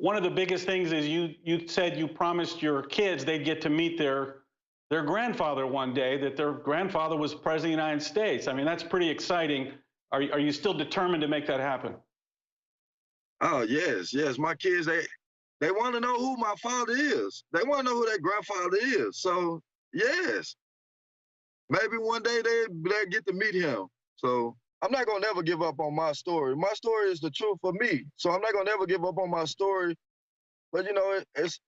one of the biggest things is you said you promised your kids they'd get to meet their grandfather one day, that their grandfather was president of the United States. I mean, that's pretty exciting. Are you still determined to make that happen? Oh yes, yes. My kids, they want to know who my father is. They want to know who their grandfather is. So yes, maybe one day they get to meet him. So I'm not gonna never give up on my story. My story is the truth for me. So I'm not gonna never give up on my story. But it's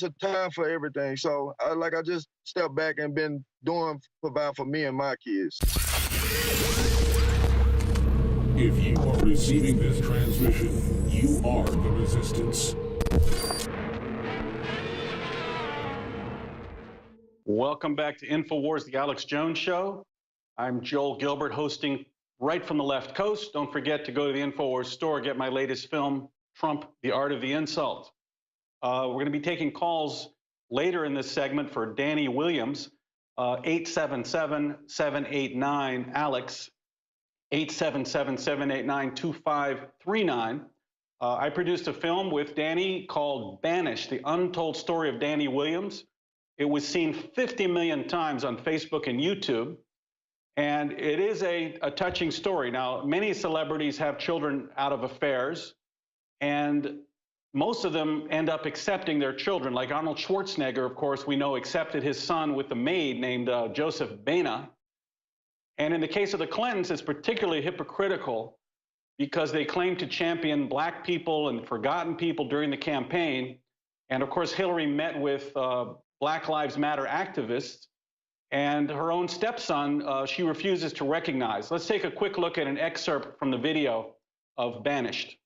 a time for everything. So I just stepped back and been providing for me and my kids. If you are receiving this transmission, you are the resistance. Welcome back to InfoWars, the Alex Jones Show. I'm Joel Gilbert, hosting right from the left coast. Don't forget to go to the InfoWars store, get my latest film, Trump, The Art of the Insult. We're going to be taking calls later in this segment for Danny Williams, 877-789-ALEX, 877-789-2539. I produced a film with Danny called Banished, The Untold Story of Danny Williams. It was seen 50 million times on Facebook and YouTube, and it is a touching story. Now, many celebrities have children out of affairs, and most of them end up accepting their children. Like Arnold Schwarzenegger, of course, we know accepted his son with a maid named Joseph Baena. And in the case of the Clintons, it's particularly hypocritical because they claim to champion black people and forgotten people during the campaign. And of course, Hillary met with Black Lives Matter activists, and her own stepson, she refuses to recognize. Let's take a quick look at an excerpt from the video of Banished.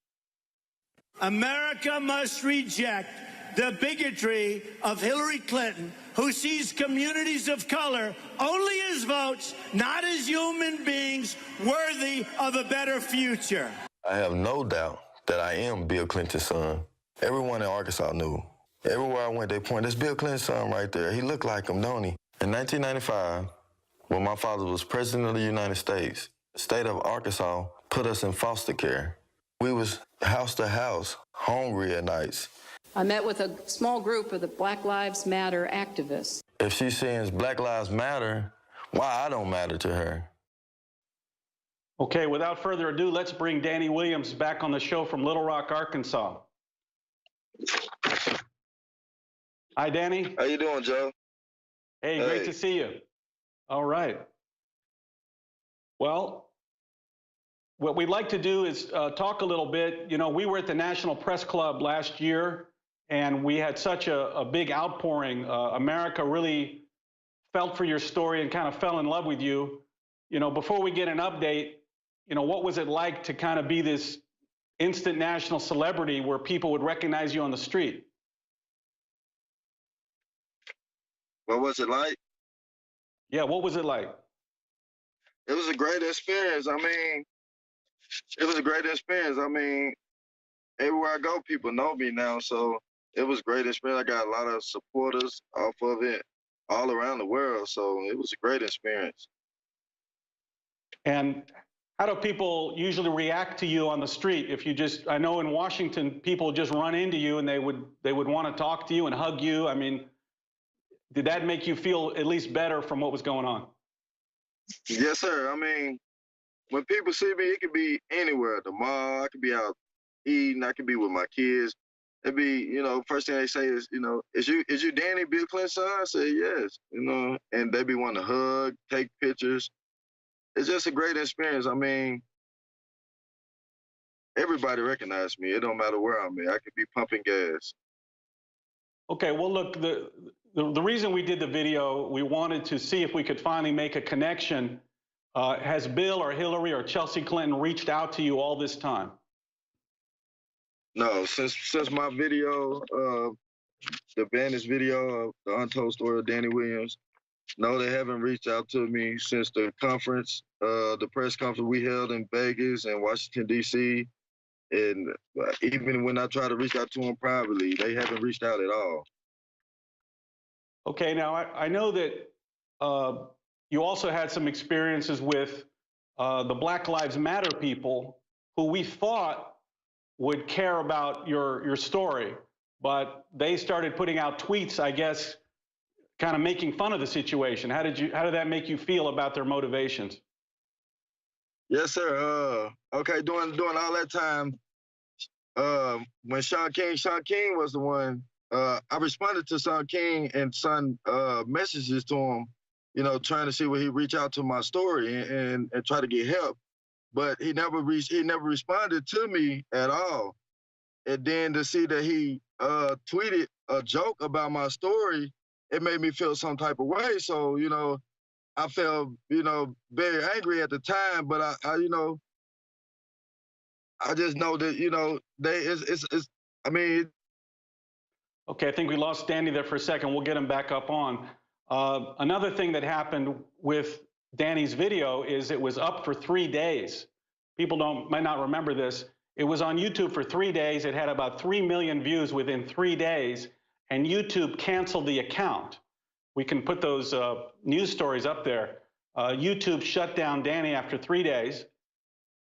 America must reject the bigotry of Hillary Clinton, who sees communities of color only as votes, not as human beings worthy of a better future. I have no doubt that I am Bill Clinton's son. Everyone in Arkansas knew. Everywhere I went, they point, that's Bill Clinton's son right there. He looked like him, don't he? In 1995, when my father was president of the United States, the state of Arkansas put us in foster care. We was house to house, hungry at nights. I met with a small group of the Black Lives Matter activists. If she's saying Black Lives Matter, why I don't matter to her? Okay, without further ado, let's bring Danny Williams back on the show from Little Rock, Arkansas. Hi, Danny. How you doing, Joe? Hey, great to see you. All right. Well, what we'd like to do is talk a little bit. You know, we were at the National Press Club last year, and we had such a big outpouring. America really felt for your story and kind of fell in love with you. You know, before we get an update, you know, what was it like to kind of be this instant national celebrity where people would recognize you on the street? What was it like? Yeah, what was it like? It was a great experience. I mean, it was a great experience. I mean, everywhere I go, people know me now. So it was a great experience. I got a lot of supporters off of it all around the world. So it was a great experience. And how do people usually react to you on the street? If you just, I know in Washington, people just run into you and they would want to talk to you and hug you. I mean, did that make you feel at least better from what was going on? Yes, sir. I mean, when people see me, it could be anywhere. The mall, I could be out eating, I could be with my kids. It'd be, you know, first thing they say is, you know, is you Danny, Bill Clinton's son? I say, yes, you know, and they be wanting to hug, take pictures. It's just a great experience. I mean, everybody recognized me. It don't matter where I'm at. I could be pumping gas. Okay, well, look, the reason we did the video, we wanted to see if we could finally make a connection. Has Bill or Hillary or Chelsea Clinton reached out to you all this time? No, since my video, the Banished video of the Untold Story of Danny Williams, no, they haven't reached out to me since the conference, the press conference we held in Vegas and Washington, D.C. And even when I try to reach out to them privately, they haven't reached out at all. Okay, now I know that you also had some experiences with the Black Lives Matter people who we thought would care about your story, but they started putting out tweets, I guess, kind of making fun of the situation. How did that make you feel about their motivations? Yes, sir. Okay, during all that time, when Sean King was the one, I responded to Sean King and sent messages to him, trying to see where he reach out to my story and try to get help. But he never responded to me at all. And then to see that he tweeted a joke about my story, it made me feel some type of way. So, I felt, very angry at the time, but I just know that, it's I mean. Okay, I think we lost Danny there for a second. We'll get him back up on. Another thing that happened with Danny's video is it was up for 3 days. People might not remember this. It was on YouTube for 3 days. It had about 3 million views within 3 days, and YouTube canceled the account. We can put those news stories up there. YouTube shut down Danny after 3 days,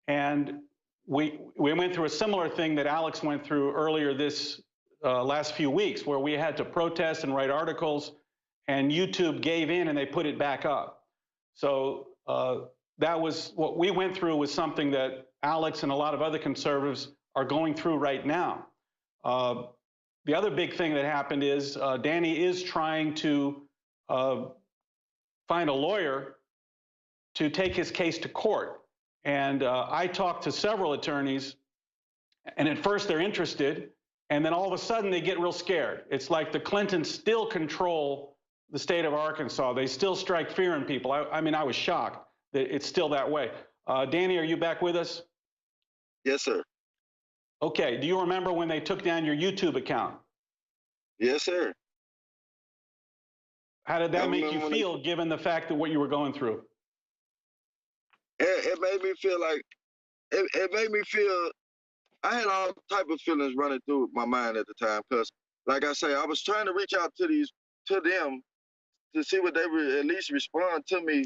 and we went through a similar thing that Alex went through earlier this last few weeks, where we had to protest and write articles, and YouTube gave in and they put it back up. So that was what we went through, was something that Alex and a lot of other conservatives are going through right now. The other big thing that happened is Danny is trying to find a lawyer to take his case to court. And I talked to several attorneys, and at first they're interested, and then all of a sudden they get real scared. It's like the Clintons still control the state of Arkansas. They still strike fear in people. I mean, I was shocked that it's still that way. Danny, are you back with us? Yes, sir. Okay, do you remember when they took down your YouTube account? Yes, sir. How did that make you feel, given the fact that what you were going through? It made me feel like, it made me feel, I had all type of feelings running through my mind at the time, because, like I say, I was trying to reach out to them to see what they would at least respond to me,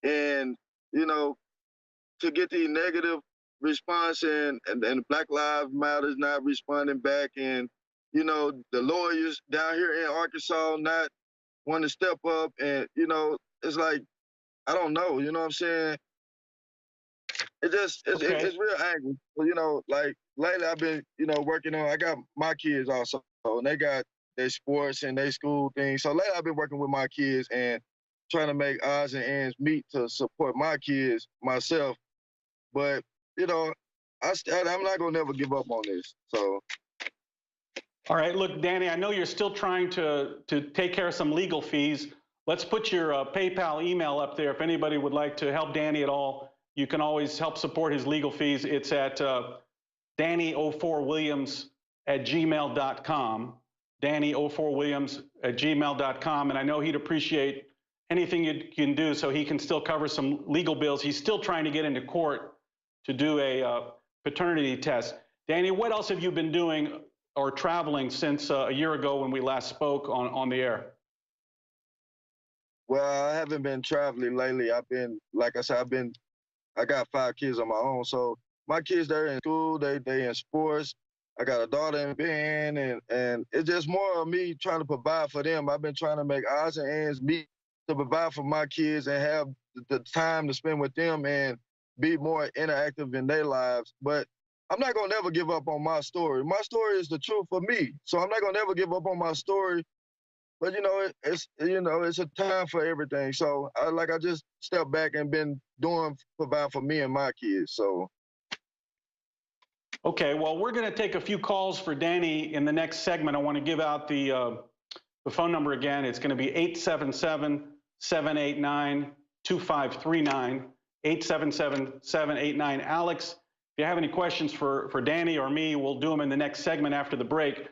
and to get the negative response, and Black Lives Matter is not responding back, and the lawyers down here in Arkansas not want to step up, and it's like, I don't know, you know what I'm saying? It's real angry. Like lately I've been, working on, I got my kids also, and they got their sports and their school things. So lately I've been working with my kids and trying to make odds and ends meet to support my kids, myself. But, I'm not gonna never give up on this. So. All right, look, Danny, I know you're still trying to take care of some legal fees. Let's put your PayPal email up there. If anybody would like to help Danny at all, you can always help support his legal fees. It's at Danny04Williams@gmail.com, Danny04Williams@gmail.com. And I know he'd appreciate anything you can do so he can still cover some legal bills. He's still trying to get into court to do a paternity test. Danny, what else have you been doing or traveling since a year ago when we last spoke on the air? Well, I haven't been traveling lately. I've been, like I said, I got 5 kids of my own. So my kids, they're in school, they in sports. I got a daughter in band, and it's just more of me trying to provide for them. I've been trying to make odds and ends meet to provide for my kids and have the time to spend with them and be more interactive in their lives. But I'm not gonna never give up on my story. My story is the truth for me. So I'm not gonna never give up on my story. But it's a time for everything. So I just stepped back and been providing for me and my kids. So. Okay, well, we're going to take a few calls for Danny in the next segment. I want to give out the phone number again. It's going to be 877-789-2539, 877-789. Alex, if you have any questions for Danny or me, we'll do them in the next segment after the break.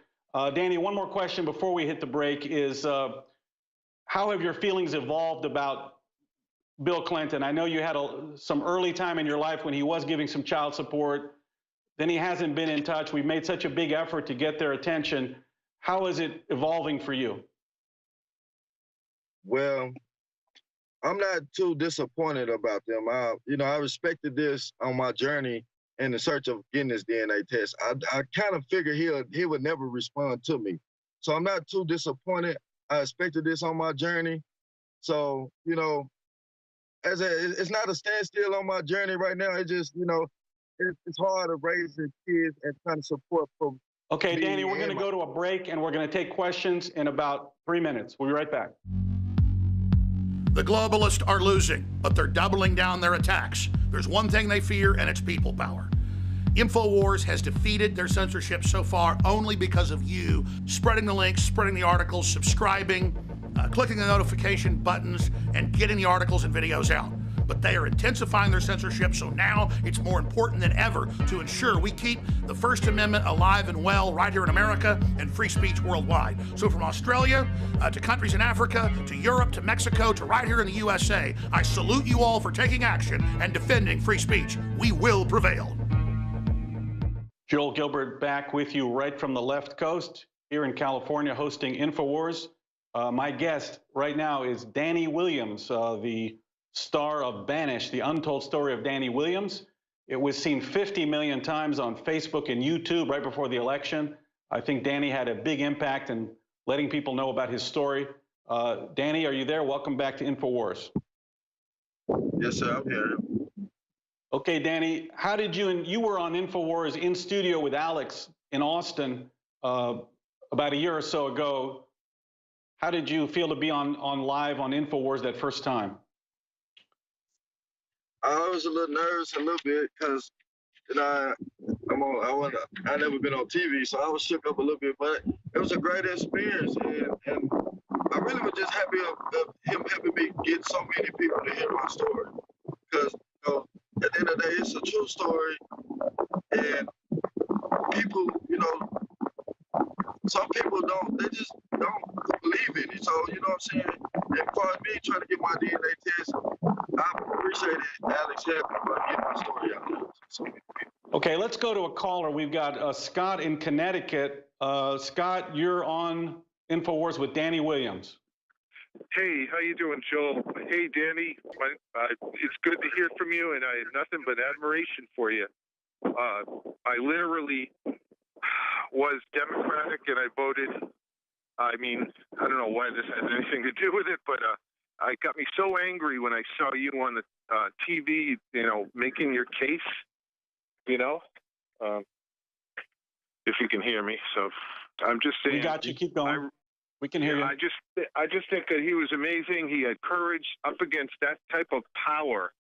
Danny, one more question before we hit the break is, how have your feelings evolved about Bill Clinton? I know you had some early time in your life when he was giving some child support. Then he hasn't been in touch. We've made such a big effort to get their attention. How is it evolving for you? Well, I'm not too disappointed about them. I respected this on my journey in the search of getting this DNA test. I kind of figured he would never respond to me. So I'm not too disappointed. I expected this on my journey. So, you know, it's not a standstill on my journey right now. It just, you know, it's hard to raise the kids and trying to support from. Okay, Danny, we're going to go to a break and we're going to take questions in about 3 minutes. We'll be right back. The globalists are losing, but they're doubling down their attacks. There's one thing they fear, and it's people power. InfoWars has defeated their censorship so far only because of you spreading the links, spreading the articles, subscribing, clicking the notification buttons, and getting the articles and videos out. But they are intensifying their censorship, so now it's more important than ever to ensure we keep the First Amendment alive and well right here in America and free speech worldwide. So from Australia to countries in Africa, to Europe, to Mexico, to right here in the USA, I salute you all for taking action and defending free speech. We will prevail. Joel Gilbert back with you right from the left coast here in California hosting InfoWars. My guest right now is Danny Williams, the star of Banished, the untold story of Danny Williams. It was seen 50 million times on Facebook and YouTube right before the election. I think Danny had a big impact in letting people know about his story. Danny, are you there? Welcome back to InfoWars. Yes, sir, I'm here. Okay, Danny, how did you were on InfoWars in studio with Alex in Austin about a year or so ago. How did you feel to be on live on InfoWars that first time? I was a little nervous a little bit because I never been on TV, so I was shook up a little bit, but it was a great experience, and I really was just happy of him helping me get so many people to hear my story. Because, you know, at the end of the day, it's a true story, and people, you know, some people they just don't believe in it. So, you know what I'm saying? And as far as me trying to get my DNA test, I appreciated Alex helping me get my story out there. So, okay, let's go to a caller. We've got Scott in Connecticut. Scott, you're on InfoWars with Danny Williams. Hey, how you doing, Joel? Hey, Danny. It's good to hear from you, and I have nothing but admiration for you. I literally was Democratic, and I voted. I mean, I don't know why this has anything to do with it, but it got me so angry when I saw you on the TV, you know, making your case, you know, if you can hear me. So I'm just saying. We got you. Keep going. We can hear you. I just think that he was amazing. He had courage up against that type of power.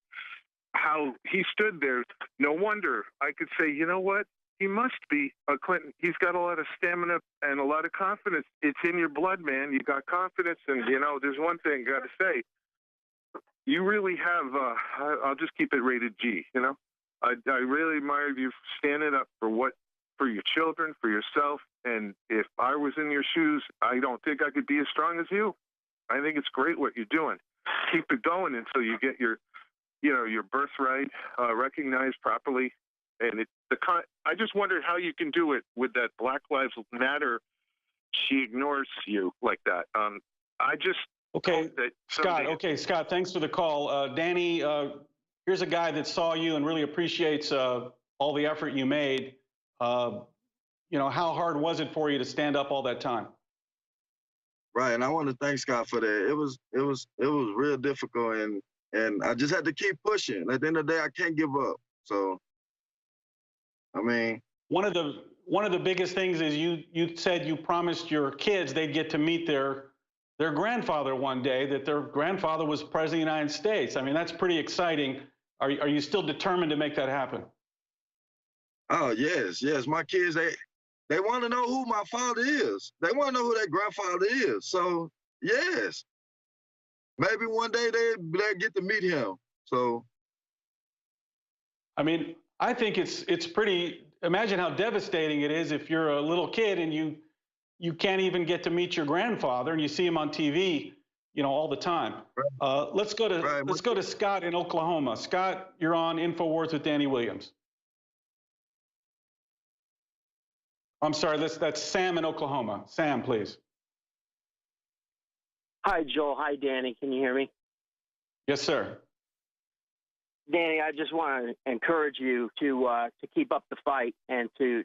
How he stood there. No wonder I could say, you know what? He must be a Clinton. He's got a lot of stamina and a lot of confidence. It's in your blood, man. You got confidence. And, you know, there's one thing I got to say. You really have, I'll just keep it rated G, you know. I really admire you standing up for your children, for yourself. And if I was in your shoes, I don't think I could be as strong as you. I think it's great what you're doing. Keep it going until you get your birthright recognized properly. And I just wondered how you can do it with that Black Lives Matter. She ignores you like that. I just okay, Scott. Okay, Scott. Thanks for the call, Danny. Here's a guy that saw you and really appreciates all the effort you made. You know, how hard was it for you to stand up all that time? Right, and I want to thank Scott for that. It was real difficult, and I just had to keep pushing. At the end of the day, I can't give up. So, I mean, one of the biggest things is you said you promised your kids they'd get to meet their grandfather one day, that their grandfather was president of the United States. I mean, that's pretty exciting. Are you still determined to make that happen? Oh yes. My kids they want to know who my father is. They want to know who their grandfather is. So yes, maybe one day they'll get to meet him. So, I mean, I think it's pretty. Imagine how devastating it is if you're a little kid and you can't even get to meet your grandfather and you see him on TV, you know, all the time. Right. Let's go to Scott in Oklahoma. Scott, you're on InfoWars with Danny Williams. I'm sorry, that's Sam in Oklahoma. Sam, please. Hi, Joel. Hi, Danny. Can you hear me? Yes, sir. Danny, I just want to encourage you to keep up the fight and to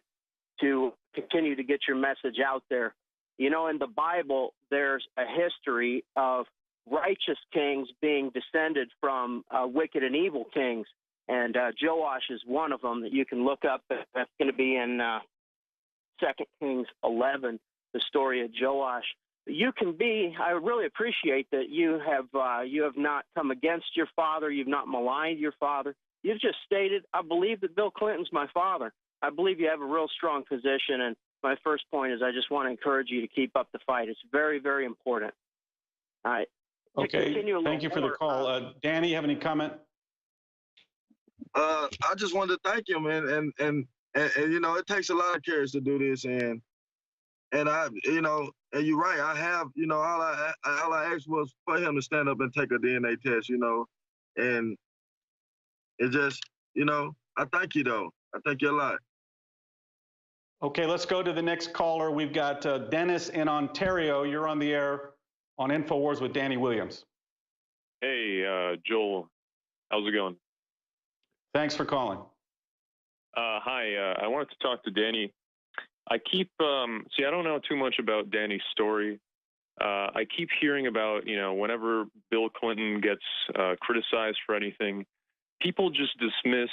continue to get your message out there. You know, in the Bible, there's a history of righteous kings being descended from wicked and evil kings, and Joash is one of them that you can look up. That's going to be in 2 Kings 11, the story of Joash. You can be. I really appreciate that you have not come against your father. You've not maligned your father. You've just stated, I believe that Bill Clinton's my father. I believe you have a real strong position. And my first point is I just want to encourage you to keep up the fight. It's very, very important. All right. Okay. Thank you for the call. Danny, you have any comment? I just wanted to thank him, and you know, it takes a lot of courage to do this, and I, you know, and you're right. I have, you know, all I asked was for him to stand up and take a DNA test, you know, and it just, you know, I thank you though. I thank you a lot. Okay, let's go to the next caller. We've got Dennis in Ontario. You're on the air on InfoWars with Danny Williams. Hey, Joel. How's it going? Thanks for calling. Hi, I wanted to talk to Danny. I keep, see, I don't know too much about Danny's story. I keep hearing about, you know, whenever Bill Clinton gets criticized for anything, people just dismiss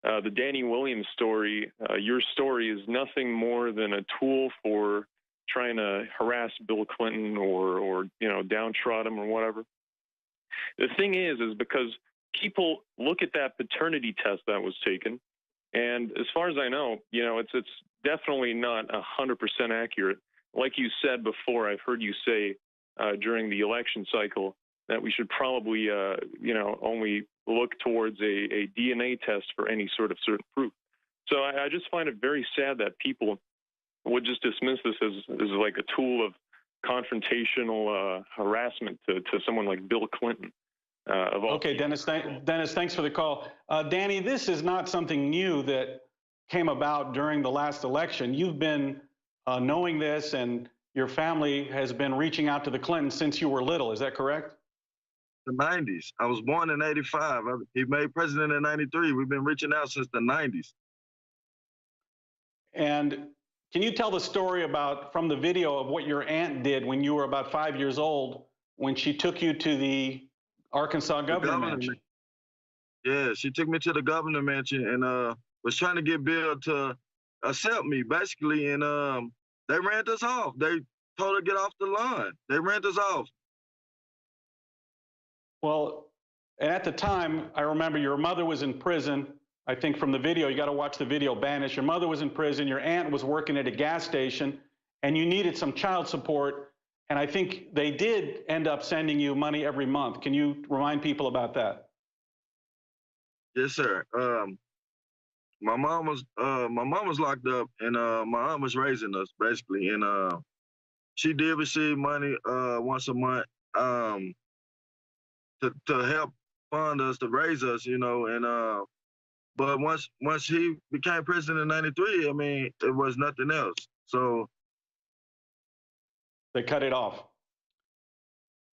the Danny Williams story. Your story is nothing more than a tool for trying to harass Bill Clinton or you know, downtrod him or whatever. The thing is because people look at that paternity test that was taken, and as far as I know, you know, it's definitely not 100% accurate. Like you said before, I've heard you say during the election cycle that we should probably, you know, only look towards a DNA test for any sort of certain proof. So I just find it very sad that people would just dismiss this as like a tool of confrontational harassment to someone like Bill Clinton. Okay, Dennis, thanks for the call. Danny, this is not something new that came about during the last election. You've been knowing this, and your family has been reaching out to the Clintons since you were little. Is that correct? The 90s. I was born in 85. He made president in 93. We've been reaching out since the 90s. And can you tell the story from the video of what your aunt did when you were about 5 years old, when she took you to the Arkansas governor mansion? Yeah, she took me to the governor mansion and was trying to get Bill to accept me, basically, and they ran us off. They told her to get off the lawn. They ran us off. Well, at the time, I remember your mother was in prison. I think from the video, you got to watch the video, Banish. Your mother was in prison. Your aunt was working at a gas station, and you needed some child support. And I think they did end up sending you money every month. Can you remind people about that? Yes, sir. My mom was locked up, and my aunt was raising us basically, and she did receive money once a month to help fund us, to raise us, you know, and but once he became president in '93, I mean, it was nothing else. So they cut it off.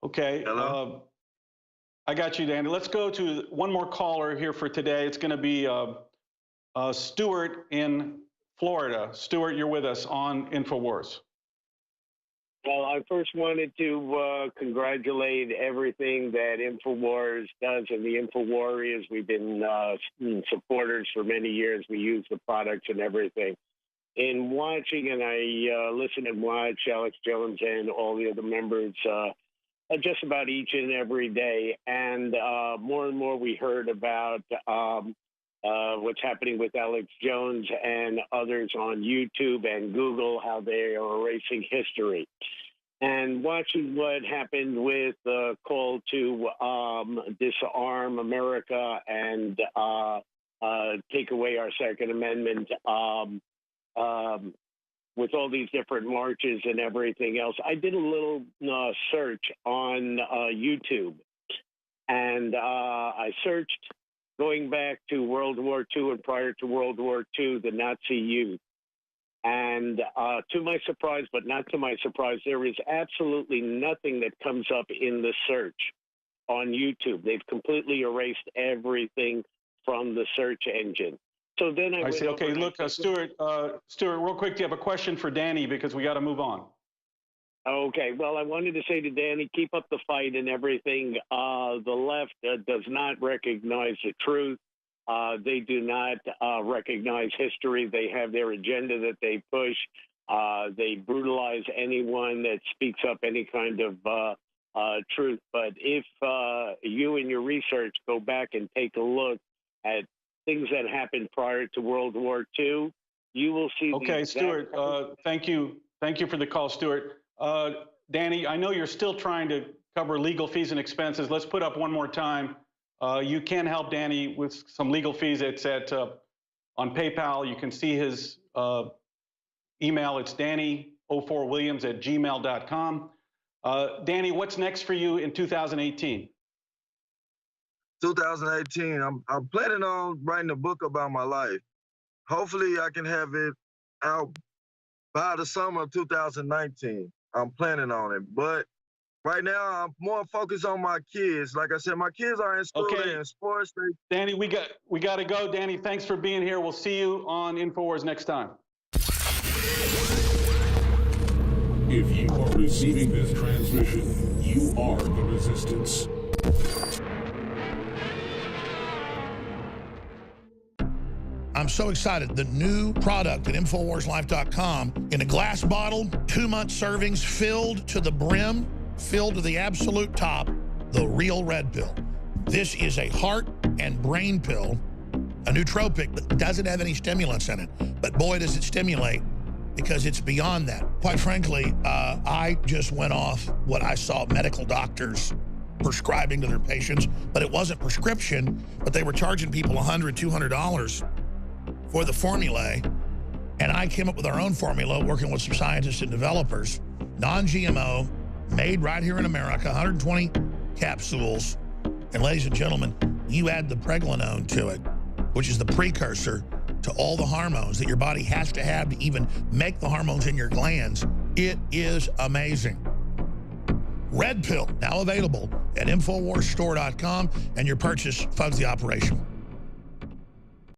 Okay. Hello? I got you, Danny. Let's go to one more caller here for today. It's going to be Stuart in Florida. Stuart, you're with us on InfoWars. Well, I first wanted to congratulate everything that InfoWars does and the InfoWarriors. We've been supporters for many years. We use the products and everything. In watching, and I listen and watch Alex Jones and all the other members just about each and every day. And more and more we heard about what's happening with Alex Jones and others on YouTube and Google, how they are erasing history. And watching what happened with the call to disarm America and take away our Second Amendment, with all these different marches and everything else, I did a little search on YouTube. And I searched going back to World War II and prior to World War II, the Nazi youth. And to my surprise, but not to my surprise, there is absolutely nothing that comes up in the search on YouTube. They've completely erased everything from the search engine. So then I see. Okay, look, Stuart, real quick, do you have a question for Danny, because we got to move on? Okay, well, I wanted to say to Danny, keep up the fight and everything. The left does not recognize the truth. They do not recognize history. They have their agenda that they push. They brutalize anyone that speaks up any kind of truth. But if you in your research go back and take a look at things that happened prior to World War II, you will see. Okay, Stuart, thank you. Thank you for the call, Stuart. Danny, I know you're still trying to cover legal fees and expenses. Let's put up one more time. You can help Danny with some legal fees. It's at on PayPal. You can see his email. It's danny04williams@gmail.com. Danny, what's next for you in 2018? 2018, I'm planning on writing a book about my life. Hopefully I can have it out by the summer of 2019. I'm planning on it. But right now, I'm more focused on my kids. Like I said, my kids are in school, they're in sports. Danny, we got to go. Danny, thanks for being here. We'll see you on InfoWars next time. If you are receiving this transmission, you are the resistance. I'm so excited. The new product at InfoWarsLife.com in a glass bottle, 2-month servings, filled to the brim, filled to the absolute top, the real red pill. This is a heart and brain pill, a nootropic that doesn't have any stimulants in it. But boy, does it stimulate, because it's beyond that. Quite frankly, I just went off what I saw medical doctors prescribing to their patients, but it wasn't prescription, but they were charging people $100, $200 for the formulae, and I came up with our own formula working with some scientists and developers, non-GMO, made right here in America, 120 capsules, and ladies and gentlemen, you add the pregnenolone to it, which is the precursor to all the hormones that your body has to have to even make the hormones in your glands. It is amazing. Red pill, now available at InfoWarsStore.com, and your purchase funds the operation.